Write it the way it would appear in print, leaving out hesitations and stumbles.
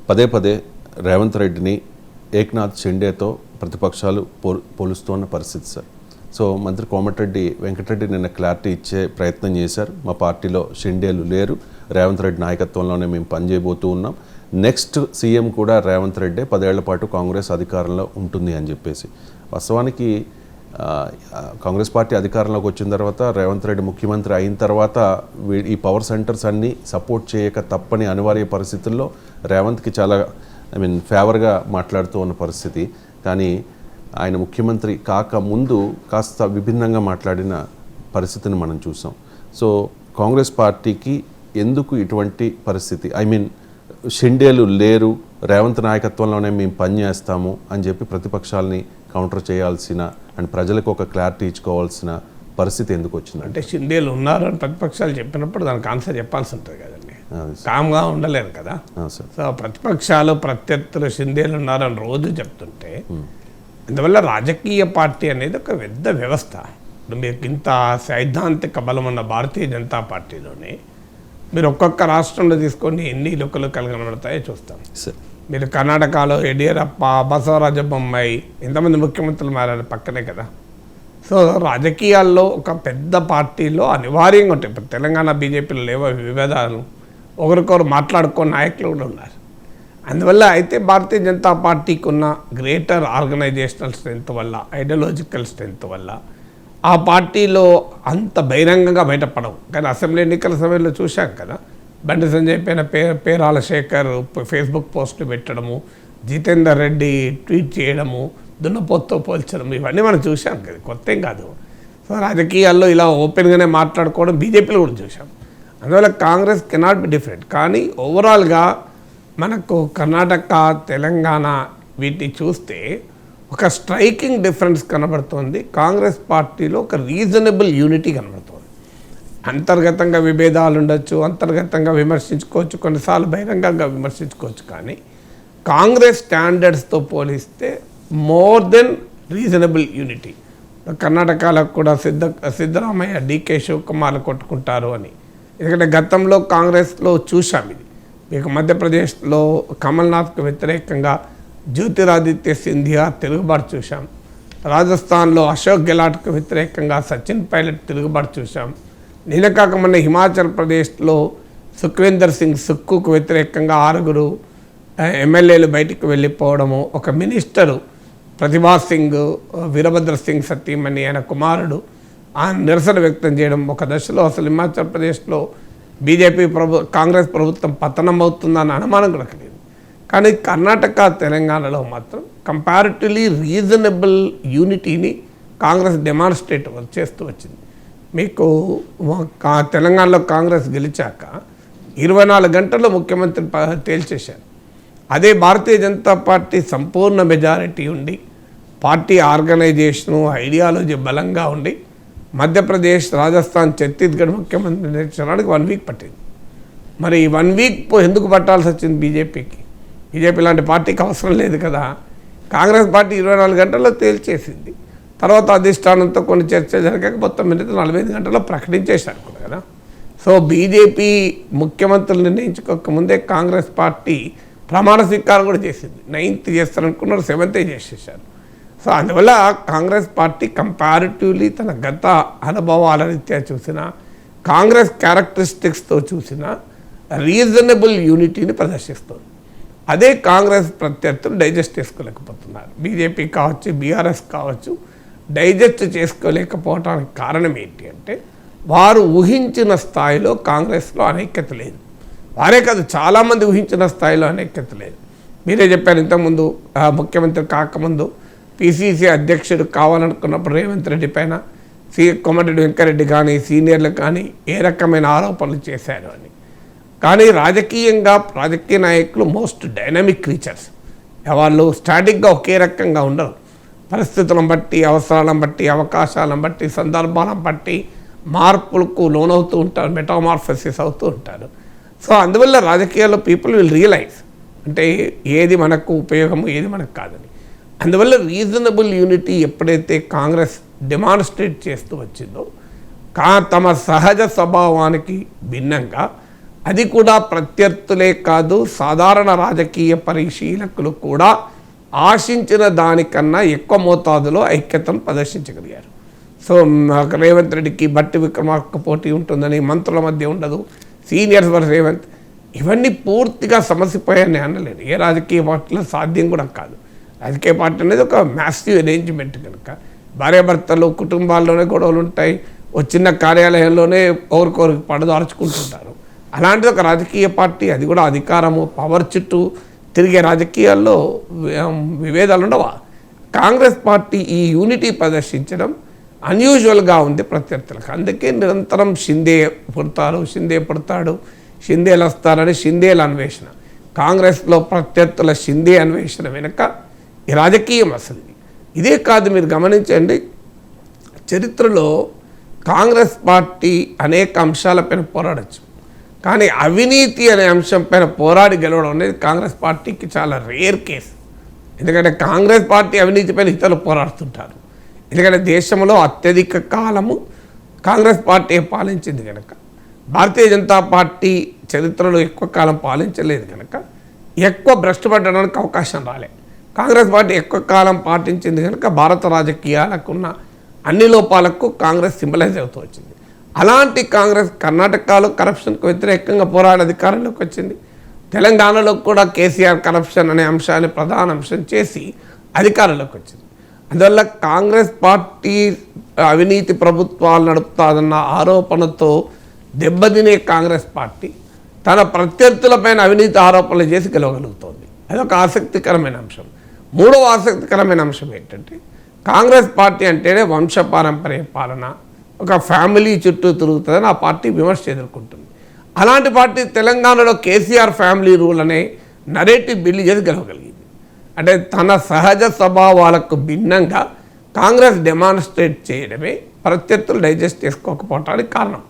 పదే పదే రేవంత్ రెడ్డిని ఏక్నాథ్ షిండేతో ప్రతిపక్షాలు పోలుస్తున్న పరిస్థితి సార్. సో మంత్రి కోమటిరెడ్డి వెంకటరెడ్డి నిన్న క్లారిటీ ఇచ్చే ప్రయత్నం చేశారు. మా పార్టీలో షిండేలు లేరు, రేవంత్ రెడ్డి నాయకత్వంలోనే మేము పనిచేయబోతూ ఉన్నాం, నెక్స్ట్ సీఎం కూడా రేవంత్ రెడ్డే, 10 ఏళ్ల పాటు కాంగ్రెస్ అధికారంలో ఉంటుంది అని చెప్పేసి. వాస్తవానికి కాంగ్రెస్ పార్టీ అధికారంలోకి వచ్చిన తర్వాత, రేవంత్ రెడ్డి ముఖ్యమంత్రి అయిన తర్వాత ఈ పవర్ సెంటర్స్ అన్నీ సపోర్ట్ చేయక తప్పని అనివార్య పరిస్థితుల్లో రేవంత్కి చాలా ఫేవర్గా మాట్లాడుతూ ఉన్న పరిస్థితి. కానీ ఆయన ముఖ్యమంత్రి కాక ముందు కాస్త విభిన్నంగా మాట్లాడిన పరిస్థితిని మనం చూసాం. సో కాంగ్రెస్ పార్టీకి ఎందుకు ఇటువంటి పరిస్థితి? షిండేలు లేరు, రేవంత్ నాయకత్వంలోనే మేము పనిచేస్తాము అని చెప్పి ప్రతిపక్షాలని కౌంటర్ చేయాల్సిన అండ్ ప్రజలకు ఒక క్లారిటీ ఇచ్చుకోవాల్సిన పరిస్థితి ఎందుకు వచ్చింది? అంటే షిండేలు ఉన్నారు అని ప్రతిపక్షాలు చెప్పినప్పుడు దానికి ఆన్సర్ చెప్పాల్సి ఉంటుంది కదండి, కామ్గా ఉండలేరు కదా. సో ప్రతిపక్షాలు ప్రత్యర్థులు షిండేలు ఉన్నారని రోజు చెప్తుంటే, అందువల్ల రాజకీయ పార్టీ అనేది ఒక పెద్ద వ్యవస్థ. మీకు ఇంత సైద్ధాంతిక బలం ఉన్న భారతీయ జనతా పార్టీలోనే మీరు ఒక్కొక్క రాష్ట్రంలో తీసుకొని ఎన్ని లుకలు కలగబడతాయో చూస్తాం. మీరు కర్ణాటకలో యడియూరప్ప, బసవరాజ బొమ్మాయి, ఎంతమంది ముఖ్యమంత్రులు మారారు పక్కనే కదా. సో రాజకీయాల్లో ఒక పెద్ద పార్టీలో అనివార్యంగా ఉంటాయి. ఇప్పుడు తెలంగాణ బీజేపీలో లేవో విభేదాలు, ఒకరికొకరు మాట్లాడుకునే నాయకులు కూడా ఉన్నారు. అందువల్ల అయితే భారతీయ జనతా పార్టీకి ఉన్న గ్రేటర్ ఆర్గనైజేషనల్ స్ట్రెంత్ వల్ల, ఐడియాలజికల్ స్ట్రెంత్ వల్ల ఆ పార్టీలో అంత బహిరంగంగా బయటపడవు. కానీ అసెంబ్లీ ఎన్నికల సమయంలో చూశాం కదా, బండి సంజయ్ పైన పేరాల శేఖర్ ఫేస్బుక్ పోస్టులు పెట్టడము, జితేందర్ రెడ్డి ట్వీట్ చేయడము, దున్నపోతుతో పోల్చడం, ఇవన్నీ మనం చూసాం కదా, కొత్త ఏం కాదు. సో రాజకీయాల్లో ఇలా ఓపెన్గానే మాట్లాడుకోవడం బీజేపీలో కూడా చూసాం. అందువల్ల కాంగ్రెస్ కెనాట్ బి డిఫరెంట్. కానీ ఓవరాల్గా మనకు కర్ణాటక, తెలంగాణ వీటిని చూస్తే ఒక స్ట్రైకింగ్ డిఫరెన్స్ కనబడుతోంది. కాంగ్రెస్ పార్టీలో ఒక రీజనబుల్ యూనిటీ కనబడుతోంది. అంతర్గతంగా విభేదాలు ఉండొచ్చు, అంతర్గతంగా విమర్శించుకోవచ్చు, కొన్నిసార్లు బహిరంగంగా విమర్శించుకోవచ్చు. కానీ కాంగ్రెస్ స్టాండర్డ్స్తో పోలిస్తే మోర్ దెన్ రీజనబుల్ యూనిటీ. కర్ణాటకలో కూడా సిద్ధరామయ్య, డీకే శివకుమార్లు కొట్టుకుంటారు అని. ఎందుకంటే గతంలో కాంగ్రెస్లో చూసాం ఇది. మీకు మధ్యప్రదేశ్లో కమల్నాథ్కు వ్యతిరేకంగా జ్యోతిరాదిత్య సింధియా తిరుగుబాటు చూసాం. రాజస్థాన్లో అశోక్ గెలాట్కు వ్యతిరేకంగా సచిన్ పైలట్ తిరుగుబాటు చూసాం. నిన్నకాక మొన్న హిమాచల్ ప్రదేశ్లో సుఖ్వీందర్ సింగ్ సుక్కుకు వ్యతిరేకంగా 6 ఎమ్మెల్యేలు బయటికి వెళ్ళిపోవడము, ఒక మినిస్టరు ప్రతిభా సింగ్, వీరభద్ర సింగ్ సతీమణి ఆయన కుమారుడు ఆ నిరసన వ్యక్తం చేయడం. ఒక దశలో అసలు హిమాచల్ ప్రదేశ్లో బీజేపీ కాంగ్రెస్ ప్రభుత్వం పతనం అవుతుందన్న అనుమానం కూడా కలిగింది. కానీ కర్ణాటక, తెలంగాణలో మాత్రం కంపారిటివ్లీ రీజనబుల్ యూనిటీని కాంగ్రెస్ డెమాన్స్ట్రేట్ చేస్తూ వచ్చింది. మీకు తెలంగాణలో కాంగ్రెస్ గెలిచాక 24 గంటల్లో ముఖ్యమంత్రి తేల్చేశారు. అదే భారతీయ జనతా పార్టీ సంపూర్ణ మెజారిటీ ఉండి, పార్టీ ఆర్గనైజేషను, ఐడియాలజీ బలంగా ఉండి మధ్యప్రదేశ్, రాజస్థాన్, ఛత్తీస్గఢ్ ముఖ్యమంత్రి నిర్ణయించడానికి 1 వీక్ పట్టింది. మరి 1 వీక్ ఎందుకు పట్టాల్సి వచ్చింది బీజేపీకి? బీజేపీ లాంటి పార్టీకి అవసరం లేదు కదా. కాంగ్రెస్ పార్టీ 24 గంటల్లో తేల్చేసింది. తర్వాత అధిష్టానంతో కొన్ని చర్చలు జరిగాక మొత్తం మీద 45 గంటల్లో ప్రకటించేశారు కదా. సో బీజేపీ ముఖ్యమంత్రులు నిర్ణయించుకోకముందే కాంగ్రెస్ పార్టీ ప్రమాణ స్వీకారం కూడా చేసింది. 9th చేస్తారనుకున్నారు, 7th చేసేసారు. సో అందువల్ల కాంగ్రెస్ పార్టీ కంపారిటివ్లీ తన గత అనుభవాల రీత్యా చూసిన, కాంగ్రెస్ క్యారెక్టరిస్టిక్స్తో చూసిన రీజనబుల్ యూనిటీని ప్రదర్శిస్తుంది. అదే కాంగ్రెస్ ప్రత్యర్థులు డైజెస్ట్ చేసుకోలేకపోతున్నారు. బీజేపీ కావచ్చు, బీఆర్ఎస్ కావచ్చు, డైజెస్ట్ చేసుకోలేకపోవడానికి కారణం ఏంటి అంటే, వారు ఊహించిన స్థాయిలో కాంగ్రెస్లో అనైక్యత లేదు. వారే కాదు, చాలామంది ఊహించిన స్థాయిలో అనైక్యత లేదు. మీరే చెప్పారు ఇంతకుముందు, ముఖ్యమంత్రి కాకముందు పిసిసి అధ్యక్షుడు కావాలనుకున్నప్పుడు రేవంత్ రెడ్డి పైన కోమటిరెడ్డి వెంకరెడ్డి కానీ సీనియర్లు కానీ ఏ రకమైన ఆరోపణలు చేశారు అని. కానీ రాజకీయంగా రాజకీయ నాయకులు మోస్ట్ డైనమిక్ క్రీచర్స్. వాళ్ళు స్టాటిక్గా ఒకే రకంగా ఉండరు. పరిస్థితులను బట్టి, అవసరాలను బట్టి, అవకాశాలను బట్టి, సందర్భాలను బట్టి మార్పులకు లోనవుతూ ఉంటారు, మెటామార్ఫసిస్ అవుతూ ఉంటారు. సో అందువల్ల రాజకీయాల్లో పీపుల్ విల్ రియలైజ్ అంటే ఏది మనకు ఉపయోగము, ఏది మనకు కాదని. అందువల్ల రీజనబుల్ యూనిటీ ఎప్పుడైతే కాంగ్రెస్ డెమాన్స్ట్రేట్ చేస్తూ వచ్చిందో, తమ సహజ స్వభావానికి భిన్నంగా అది కూడా ప్రత్యర్థులే కాదు, సాధారణ రాజకీయ పరిశీలకులు కూడా ఆశించిన దానికన్నా ఎక్కువ మోతాదులో ఐక్యతను ప్రదర్శించగలిగారు. సో రేవంత్ రెడ్డికి బట్టి విక్రమార్క పోటీ ఉంటుందని, మంత్రుల మధ్య ఉండదు, సీనియర్స్ వర్ రేవంత్, ఇవన్నీ పూర్తిగా సమసిపోయాయని అనలేదు. ఏ రాజకీయ పార్టీలో సాధ్యం కూడా కాదు. రాజకీయ పార్టీ అనేది ఒక మ్యాసివ్ అరేంజ్మెంట్ కనుక భార్యాభర్తలు కుటుంబాల్లోనే గొడవలు ఉంటాయి, ఓ చిన్న కార్యాలయంలోనే ఒకరికొరికి పడదార్చుకుంటుంటారు. అలాంటిది ఒక రాజకీయ పార్టీ, అది కూడా అధికారము పవర్ చుట్టూ తిరిగే రాజకీయాల్లో విభేదాలు ఉండవా? కాంగ్రెస్ పార్టీ ఈ యూనిటీ ప్రదర్శించడం అన్యూజువల్గా ఉంది ప్రత్యర్థులకు. అందుకే నిరంతరం షిందే పుడతాడు, షిందేలు వస్తారని షిందేల అన్వేషణ, కాంగ్రెస్లో ప్రత్యర్థుల షిందే అన్వేషణ వెనుక ఈ రాజకీయం అసలు. ఇదే కాదు, మీరు గమనించండి, చరిత్రలో కాంగ్రెస్ పార్టీ అనేక అంశాలపైన పోరాడచ్చు, కానీ అవినీతి అనే అంశంపైన పోరాడి గెలవడం అనేది కాంగ్రెస్ పార్టీకి చాలా రేర్ కేసు. ఎందుకంటే కాంగ్రెస్ పార్టీ అవినీతిపైన ఇతరులు పోరాడుతుంటారు. ఎందుకంటే దేశంలో అత్యధిక కాలము కాంగ్రెస్ పార్టీ పాలించింది కనుక, భారతీయ జనతా పార్టీ చరిత్రలో ఎక్కువ కాలం పాలించలేదు కనుక ఎక్కువ భ్రష్టు పట్టడానికి అవకాశం రాలే. కాంగ్రెస్ పార్టీ ఎక్కువ కాలం పాటించింది కనుక భారత రాజకీయాలకున్న అన్ని లోపాలకు కాంగ్రెస్ సింబలైజ్ అవుతూ వచ్చింది. అలాంటి కాంగ్రెస్ కర్ణాటకలో కరప్షన్కు వ్యతిరేకంగా పోరాడే అధికారంలోకి వచ్చింది. తెలంగాణలో కూడా కేసీఆర్ కరప్షన్ అనే అంశాన్ని ప్రధాన అంశం చేసి అధికారంలోకి వచ్చింది. అందువల్ల కాంగ్రెస్ పార్టీ అవినీతి ప్రభుత్వాలు నడుపుతాదన్న ఆరోపణతో దెబ్బతినే కాంగ్రెస్ పార్టీ తన ప్రత్యర్థులపైన అవినీతి ఆరోపణలు చేసి గెలవగలుగుతోంది. అదొక ఆసక్తికరమైన అంశం. మూడవ ఆసక్తికరమైన అంశం ఏంటంటే, కాంగ్రెస్ పార్టీ అంటేనే వంశపారంపర్య పాలన, ఒక ఫ్యామిలీ చుట్టూ తిరుగుతుందని ఆ పార్టీ విమర్శ ఎదుర్కొంటుంది. అలాంటి పార్టీ తెలంగాణలో కేసీఆర్ ఫ్యామిలీ రూల్ అనే నరేటివ్ బిల్లు చేసి గెలవగలిగింది. అంటే తన సహజ స్వభావాలకు భిన్నంగా కాంగ్రెస్ డెమాన్స్ట్రేట్ చేయడమే ప్రత్యర్థులు డైజెస్ట్ చేసుకోకపోవటానికి కారణం.